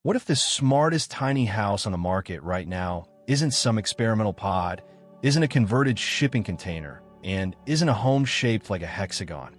What if the smartest tiny house on the market right now isn't some experimental pod, isn't a converted shipping container, and isn't a home shaped like a hexagon?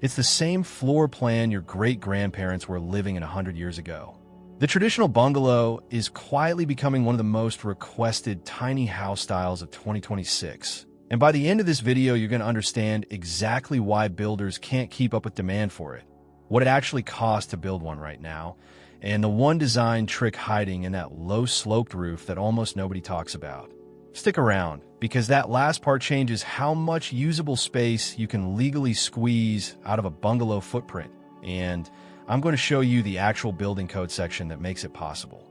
It's the same floor plan your great-grandparents were living in 100 years ago. The traditional bungalow is quietly becoming one of the most requested tiny house styles of 2026. And by the end of this video, you're going to understand exactly why builders can't keep up with demand for it, what it actually costs to build one right now, and the one design trick hiding in that low-sloped roof that almost nobody talks about. Stick around, because that last part changes how much usable space you can legally squeeze out of a bungalow footprint, and I'm going to show you the actual building code section that makes it possible.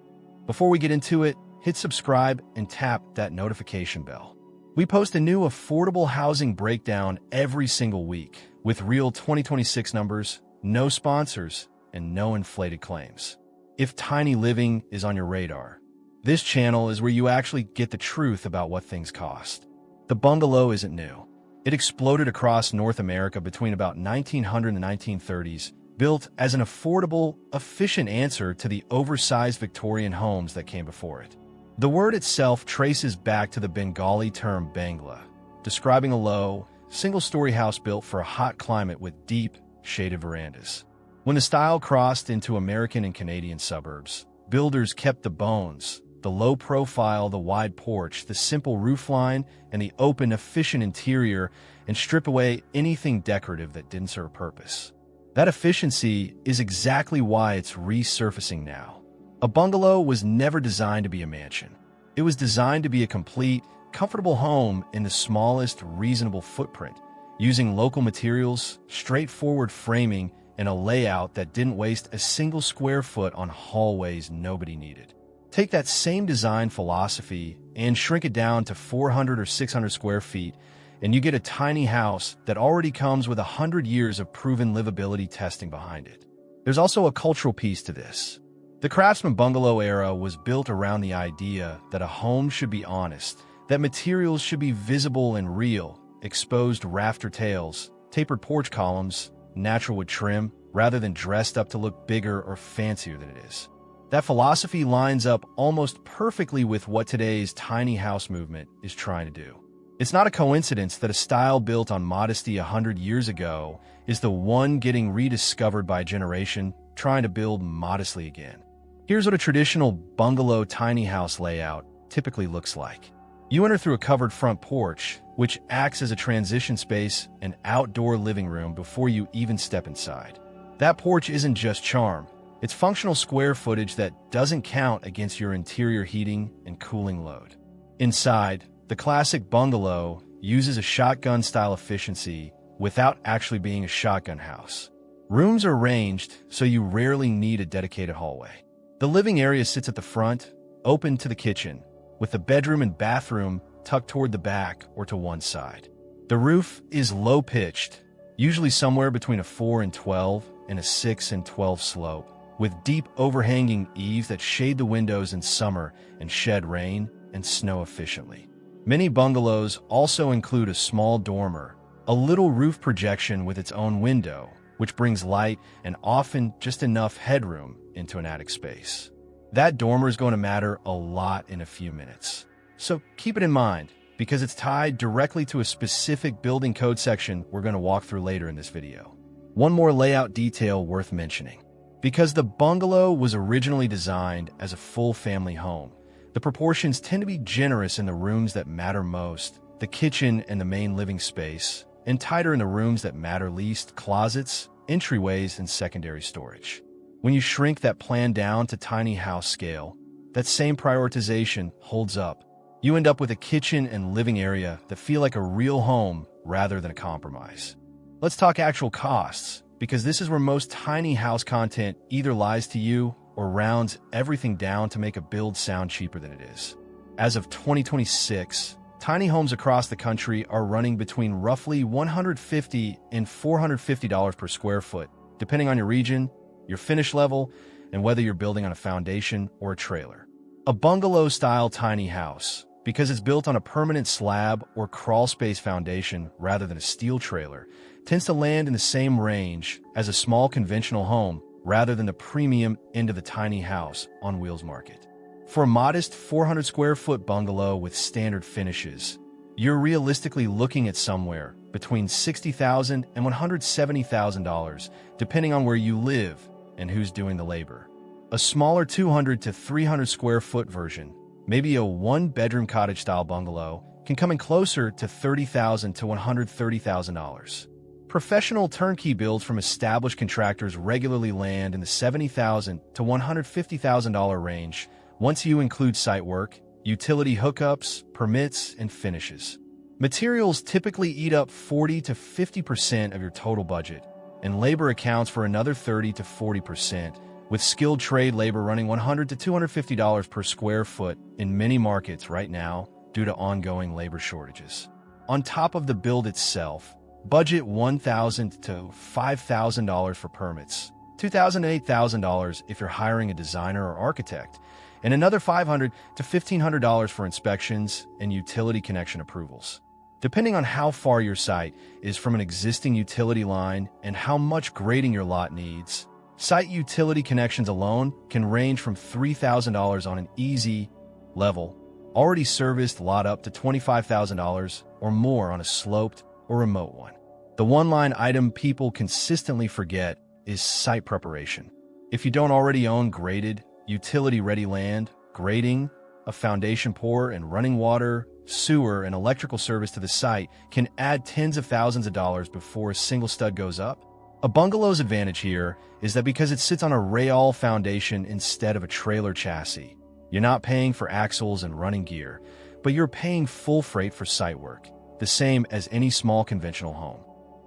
Before we get into it, hit subscribe and tap that notification bell. We post a new affordable housing breakdown every single week, with real 2026 numbers, no sponsors, and no inflated claims. If tiny living is on your radar, this channel is where you actually get the truth about what things cost. The bungalow isn't new. It exploded across North America between about 1900 and the 1930s, built as an affordable, efficient answer to the oversized Victorian homes that came before it. The word itself traces back to the Bengali term bangla, describing a low, single-story house built for a hot climate with deep, shaded verandas. When the style crossed into American and Canadian suburbs, builders kept the bones, the low profile, the wide porch, the simple roofline, and the open, efficient interior, and strip away anything decorative that didn't serve a purpose. That efficiency is exactly why it's resurfacing now. A bungalow was never designed to be a mansion. It was designed to be a complete, comfortable home in the smallest reasonable footprint, using local materials, straightforward framing, and a layout that didn't waste a single square foot on hallways nobody needed. Take that same design philosophy and shrink it down to 400 or 600 square feet, and you get a tiny house that already comes with 100 years of proven livability testing behind it. There's also a cultural piece to this. The Craftsman bungalow era was built around the idea that a home should be honest, that materials should be visible and real, exposed rafter tails, tapered porch columns, natural wood trim, rather than dressed up to look bigger or fancier than it is. That philosophy lines up almost perfectly with what today's tiny house movement is trying to do. It's not a coincidence that a style built on modesty 100 years ago is the one getting rediscovered by a generation trying to build modestly again. Here's what a traditional bungalow tiny house layout typically looks like. You enter through a covered front porch, which acts as a transition space and outdoor living room before you even step inside. That porch isn't just charm. It's functional square footage that doesn't count against your interior heating and cooling load. Inside, the classic bungalow uses a shotgun-style efficiency without actually being a shotgun house. Rooms are arranged so you rarely need a dedicated hallway. The living area sits at the front, open to the kitchen, with the bedroom and bathroom tucked toward the back or to one side. The roof is low-pitched, usually somewhere between a 4 and 12 and a 6 and 12 slope, with deep overhanging eaves that shade the windows in summer and shed rain and snow efficiently. Many bungalows also include a small dormer, a little roof projection with its own window, which brings light and often just enough headroom into an attic space. That dormer is going to matter a lot in a few minutes. So keep it in mind, because it's tied directly to a specific building code section we're going to walk through later in this video. One more layout detail worth mentioning. Because the bungalow was originally designed as a full family home, the proportions tend to be generous in the rooms that matter most, the kitchen and the main living space, and tighter in the rooms that matter least, closets, entryways, and secondary storage. When you shrink that plan down to tiny house scale, that same prioritization holds up. You end up with a kitchen and living area that feel like a real home rather than a compromise. Let's talk actual costs, because this is where most tiny house content either lies to you or rounds everything down to make a build sound cheaper than it is. As of 2026, tiny homes across the country are running between roughly $150 and $450 per square foot, depending on your region, your finish level, and whether you're building on a foundation or a trailer. A bungalow-style tiny house, because it's built on a permanent slab or crawl-space foundation rather than a steel trailer, tends to land in the same range as a small conventional home, rather than the premium end of the tiny house on wheels market. For a modest 400 square foot bungalow with standard finishes, you're realistically looking at somewhere between $60,000 and $170,000, depending on where you live and who's doing the labor. A smaller 200 to 300 square foot version, maybe a one-bedroom cottage-style bungalow, can come in closer to $30,000 to $130,000. Professional turnkey builds from established contractors regularly land in the $70,000 to $150,000 range once you include site work, utility hookups, permits, and finishes. Materials typically eat up 40 to 50% of your total budget, and labor accounts for another 30 to 40%, with skilled trade labor running $100 to $250 per square foot in many markets right now due to ongoing labor shortages. On top of the build itself, budget $1,000 to $5,000 for permits, $2,000 to $8,000 if you're hiring a designer or architect, and another $500 to $1,500 for inspections and utility connection approvals. Depending on how far your site is from an existing utility line and how much grading your lot needs, site utility connections alone can range from $3,000 on an easy, level, already serviced lot up to $25,000 or more on a sloped or remote one. The one-line item people consistently forget is site preparation. If you don't already own graded, utility-ready land, grading, a foundation pour, and running water, sewer, and electrical service to the site can add tens of thousands of dollars before a single stud goes up. A bungalow's advantage here is that because it sits on a rail foundation instead of a trailer chassis, you're not paying for axles and running gear, but you're paying full freight for site work, the same as any small conventional home.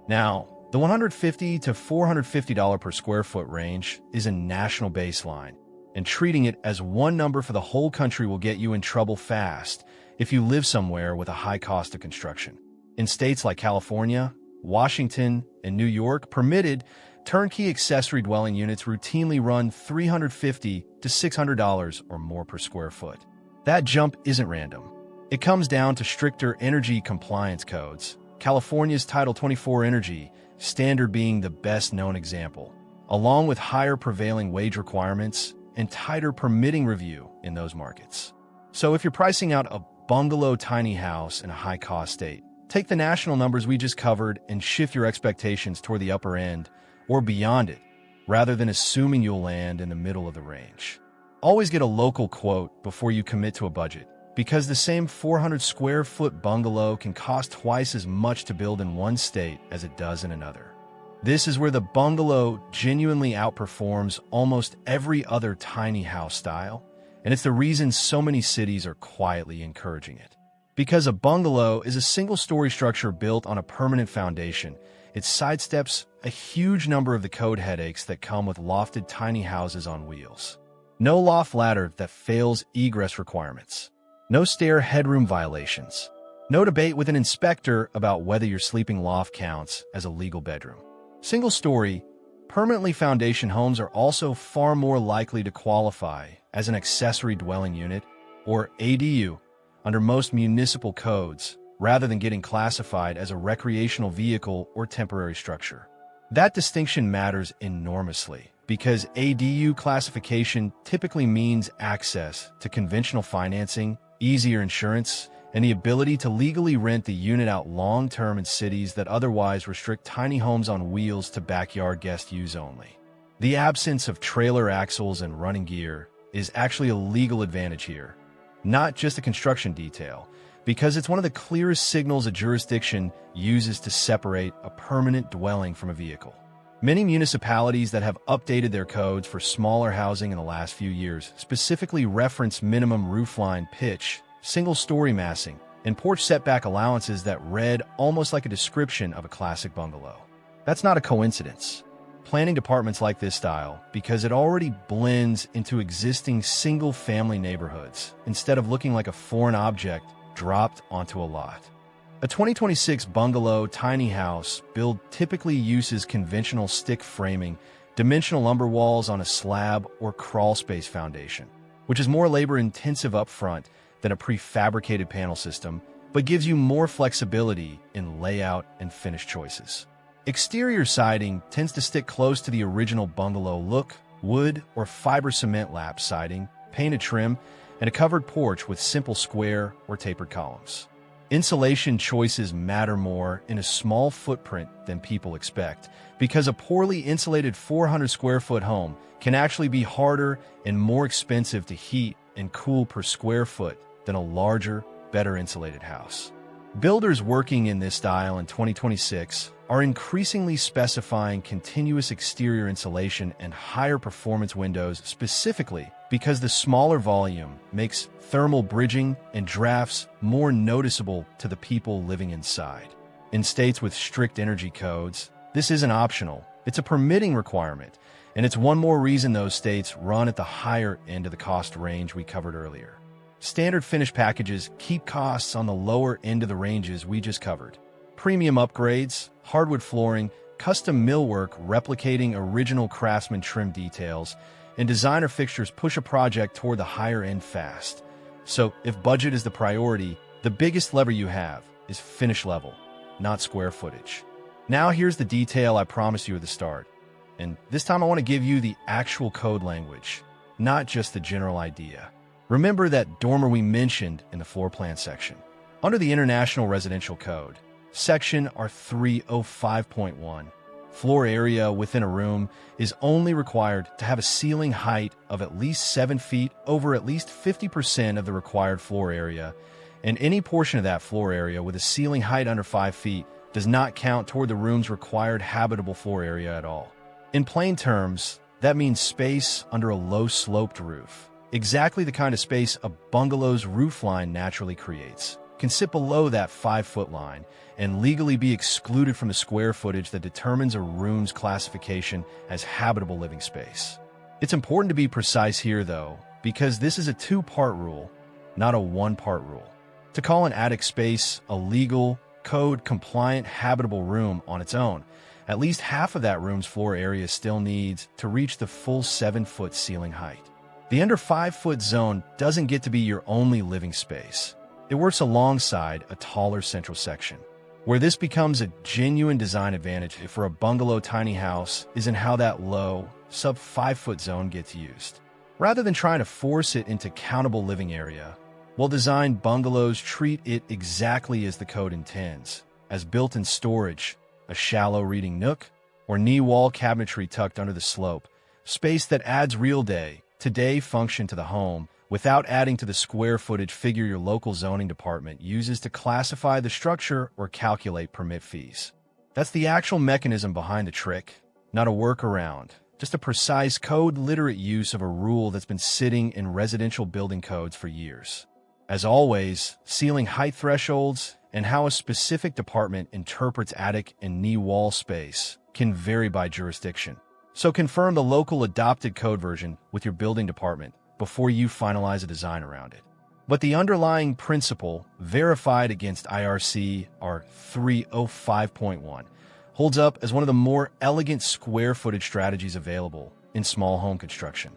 Now, the $150 to $450 per square foot range is a national baseline, and treating it as one number for the whole country will get you in trouble fast if you live somewhere with a high cost of construction. In states like California, Washington, and New York, permitted turnkey accessory dwelling units routinely run $350 to $600 or more per square foot. That jump isn't random. It comes down to stricter energy compliance codes, California's Title 24 energy standard being the best-known example, along with higher prevailing wage requirements and tighter permitting review in those markets. So if you're pricing out a bungalow tiny house in a high-cost state, take the national numbers we just covered and shift your expectations toward the upper end or beyond it, rather than assuming you'll land in the middle of the range. Always get a local quote before you commit to a budget, because the same 400 square foot bungalow can cost twice as much to build in one state as it does in another. This is where the bungalow genuinely outperforms almost every other tiny house style, and it's the reason so many cities are quietly encouraging it. Because a bungalow is a single-story structure built on a permanent foundation, it sidesteps a huge number of the code headaches that come with lofted tiny houses on wheels. No loft ladder that fails egress requirements. No stair headroom violations. No debate with an inspector about whether your sleeping loft counts as a legal bedroom. Single-story, permanently foundation homes are also far more likely to qualify as an accessory dwelling unit, or ADU, under most municipal codes, rather than getting classified as a recreational vehicle or temporary structure. That distinction matters enormously, because ADU classification typically means access to conventional financing, easier insurance, and the ability to legally rent the unit out long-term in cities that otherwise restrict tiny homes on wheels to backyard guest use only. The absence of trailer axles and running gear is actually a legal advantage here, not just a construction detail, because it's one of the clearest signals a jurisdiction uses to separate a permanent dwelling from a vehicle. Many municipalities that have updated their codes for smaller housing in the last few years specifically reference minimum roofline pitch, single-story massing, and porch setback allowances that read almost like a description of a classic bungalow. That's not a coincidence. Planning departments like this style because it already blends into existing single-family neighborhoods instead of looking like a foreign object dropped onto a lot. A 2026 bungalow tiny house build typically uses conventional stick framing, dimensional lumber walls on a slab or crawl space foundation, which is more labor-intensive up front than a prefabricated panel system, but gives you more flexibility in layout and finish choices. Exterior siding tends to stick close to the original bungalow look: wood or fiber cement lap siding, painted trim, and a covered porch with simple square or tapered columns. Insulation choices matter more in a small footprint than people expect, because a poorly insulated 400 square foot home can actually be harder and more expensive to heat and cool per square foot than a larger, better insulated house. Builders working in this style in 2026 are increasingly specifying continuous exterior insulation and higher performance windows, specifically because the smaller volume makes thermal bridging and drafts more noticeable to the people living inside. In states with strict energy codes, this isn't optional, it's a permitting requirement, and it's one more reason those states run at the higher end of the cost range we covered earlier. Standard finish packages keep costs on the lower end of the ranges we just covered. Premium upgrades, hardwood flooring, custom millwork replicating original craftsman trim details, and designer fixtures push a project toward the higher end fast. So, if budget is the priority, the biggest lever you have is finish level, not square footage. Now here's the detail I promised you at the start. And this time I want to give you the actual code language, not just the general idea. Remember that dormer we mentioned in the floor plan section. Under the International Residential Code, Section R305.1, floor area within a room is only required to have a ceiling height of at least 7 feet over at least 50% of the required floor area, and any portion of that floor area with a ceiling height under 5 feet does not count toward the room's required habitable floor area at all. In plain terms, that means space under a low-sloped roof. Exactly the kind of space a bungalow's roofline naturally creates can sit below that 5-foot line and legally be excluded from the square footage that determines a room's classification as habitable living space. It's important to be precise here, though, because this is a 2-part rule, not a 1-part rule. To call an attic space a legal, code-compliant, habitable room on its own, at least half of that room's floor area still needs to reach the full 7-foot ceiling height. The under 5-foot zone doesn't get to be your only living space. It works alongside a taller central section. Where this becomes a genuine design advantage for a bungalow tiny house is in how that low, sub-5-foot zone gets used. Rather than trying to force it into countable living area, well-designed bungalows treat it exactly as the code intends, as built-in storage, a shallow reading nook, or knee wall cabinetry tucked under the slope, space that adds real today function to the home without adding to the square footage figure your local zoning department uses to classify the structure or calculate permit fees. That's the actual mechanism behind the trick, not a workaround, just a precise code-literate use of a rule that's been sitting in residential building codes for years. As always, ceiling height thresholds and how a specific department interprets attic and knee wall space can vary by jurisdiction. So confirm the local adopted code version with your building department before you finalize a design around it. But the underlying principle, verified against IRC R305.1, holds up as one of the more elegant square footage strategies available in small home construction.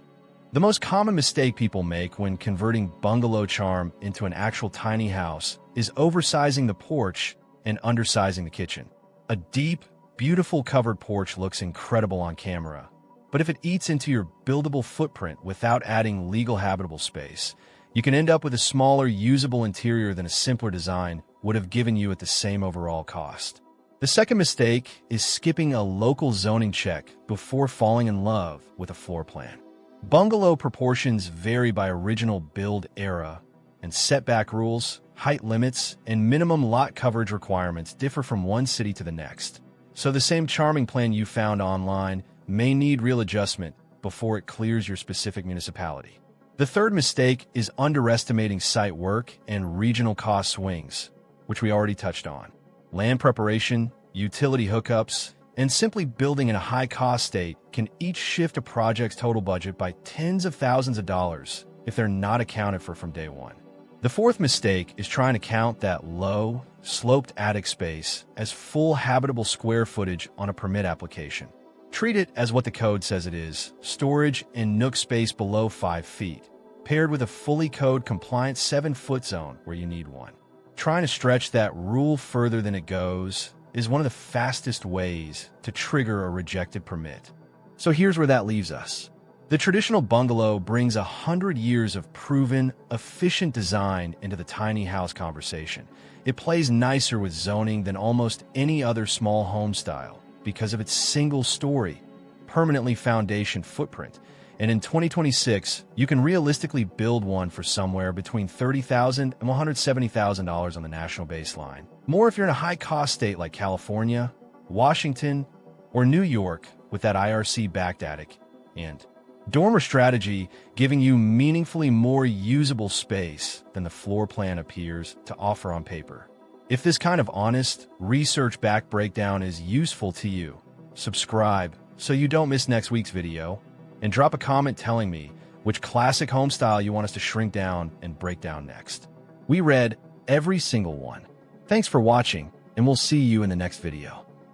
The most common mistake people make when converting bungalow charm into an actual tiny house is oversizing the porch and undersizing the kitchen. A deep, beautiful covered porch looks incredible on camera, but if it eats into your buildable footprint without adding legal habitable space, you can end up with a smaller, usable interior than a simpler design would have given you at the same overall cost. The second mistake is skipping a local zoning check before falling in love with a floor plan. Bungalow proportions vary by original build era, and setback rules, height limits, and minimum lot coverage requirements differ from one city to the next. So the same charming plan you found online may need real adjustment before it clears your specific municipality. The third mistake is underestimating site work and regional cost swings, which we already touched on. Land preparation, utility hookups, and simply building in a high-cost state can each shift a project's total budget by tens of thousands of dollars if they're not accounted for from day one. The fourth mistake is trying to count that low, sloped attic space as full habitable square footage on a permit application. Treat it as what the code says it is, storage and nook space below 5 feet, paired with a fully code-compliant 7-foot zone where you need one. Trying to stretch that rule further than it goes is one of the fastest ways to trigger a rejected permit. So here's where that leaves us. The traditional bungalow brings 100 years of proven, efficient design into the tiny house conversation. It plays nicer with zoning than almost any other small home style because of its single-story, permanently foundation footprint. And in 2026, you can realistically build one for somewhere between $30,000 and $170,000 on the national baseline. More if you're in a high-cost state like California, Washington, or New York with that IRC-backed attic and dormer strategy, giving you meaningfully more usable space than the floor plan appears to offer on paper. If this kind of honest, research-backed breakdown is useful to you, subscribe so you don't miss next week's video, and drop a comment telling me which classic home style you want us to shrink down and break down next. We read every single one. Thanks for watching, and we'll see you in the next video.